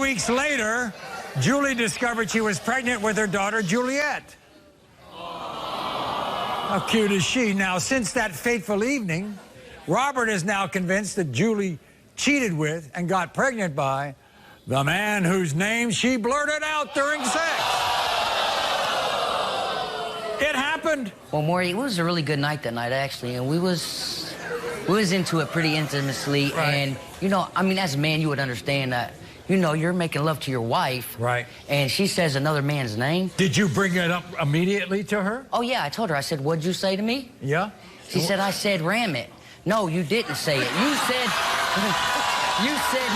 weeks later, Julie discovered she was pregnant with her daughter, Juliet. How cute is she? Now, since that fateful evening, Robert is now convinced that Julie cheated with and got pregnant by the man whose name she blurted out during sex. It happened. Well, Maury, it was a really good night that night, actually, and we was into it pretty intimately. Right. And, you know, I mean, as a man, you would understand that, you know, you're making love to your wife. Right. And she says another man's name. Did you bring it up immediately to her? Oh, yeah, I told her. I said, what'd you say to me? Yeah? She said, I said, ram it. No, you didn't say it. You said,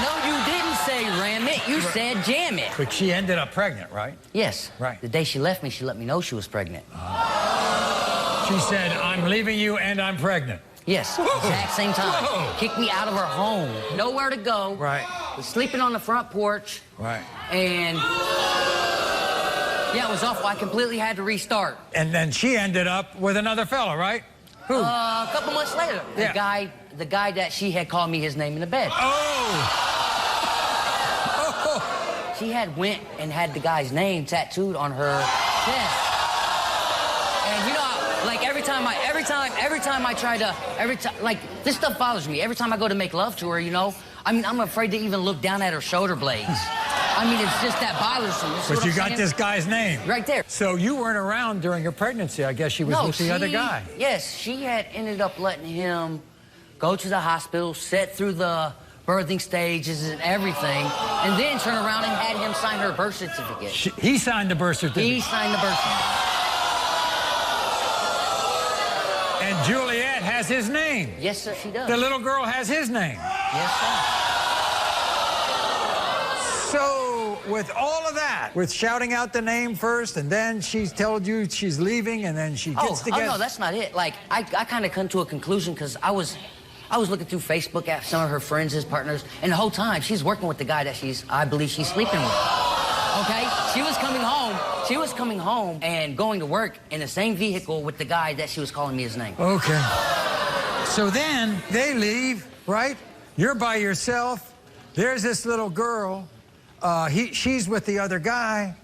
no, you didn't say ram it. You said jam it. But she ended up pregnant, right? Yes. Right. The day she left me, she let me know she was pregnant. She said, I'm leaving you and I'm pregnant. Yes, Whoa. exact same time. Whoa. Kicked me out of her home. Nowhere to go. Right. Was sleeping on the front porch. Right. And yeah, it was awful. I completely had to restart. And then she ended up with another fella, right? Who? A couple months later, Yeah. the guy that she had called me his name in the bed. Oh! She had went and had the guy's name tattooed on her chest. And you know, like every time I try to, like this stuff bothers me. Every time I go to make love to her, you know, I mean, I'm afraid to even look down at her shoulder blades. I mean, it's just that bothersome. But you got this guy's name. Right there. So you weren't around during her pregnancy. I guess she was with the other guy. Yes, she had ended up letting him go to the hospital, sit through the birthing stages and everything, and then turn around and had him sign her birth certificate. He signed the birth certificate. He signed the birth certificate. And Juliet has his name. Yes, sir, she does. The little girl has his name. Yes, sir. So, with all of that, with shouting out the name first, and then she's told you she's leaving, and then she gets together. Oh, no, that's not it. Like, I kind of come to a conclusion because I was looking through Facebook at some of her friends, his partners, and the whole time she's working with the guy that I believe she's sleeping with. Okay? She was coming home and going to work in the same vehicle with the guy that she was calling me his name. Okay. So then they leave, right? You're by yourself. There's this little girl. She's with the other guy.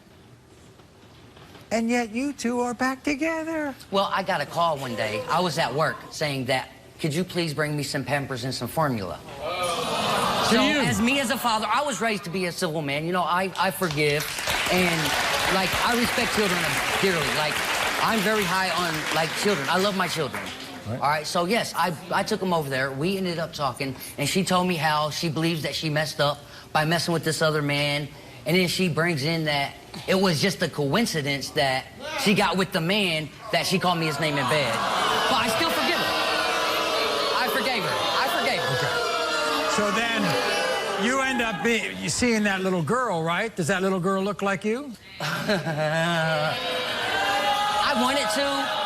And yet you two are back together. Well, I got a call one day. I was at work saying that, could you please bring me some Pampers and some formula? So as me as a father, I was raised to be a civil man. You know, I forgive. And, like, I respect children dearly. Like, I'm very high on, like, children. I love my children. Right. All right, so, yes, I took them over there. We ended up talking, and she told me how she believes that she messed up by messing with this other man. And then she brings in that it was just a coincidence that she got with the man that she called me his name in bed. But I still forgive her. I forgave her. Okay. So then you end up seeing that little girl, right? Does that little girl look like you? I wanted to.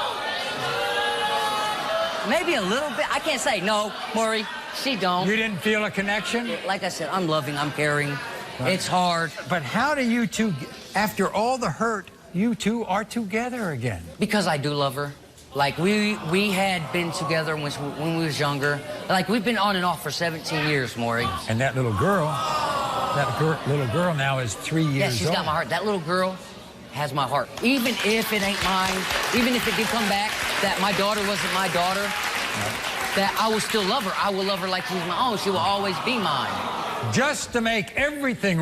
Maybe a little bit. I can't say no, Maury. She don't. You didn't feel a connection? Like I said, I'm loving, I'm caring. Right. It's hard. But how do you two, after all the hurt, you two are together again? Because I do love her. Like, we had been together when we was younger. Like, we've been on and off for 17 years, Maury. And that little girl, little girl now is 3 years old. Yeah, she's got my heart. That little girl has my heart. Even if it ain't mine, even if it did come back that my daughter wasn't my daughter, that I will still love her. I will love her like she's my own. She will always be mine. Just to make everything right.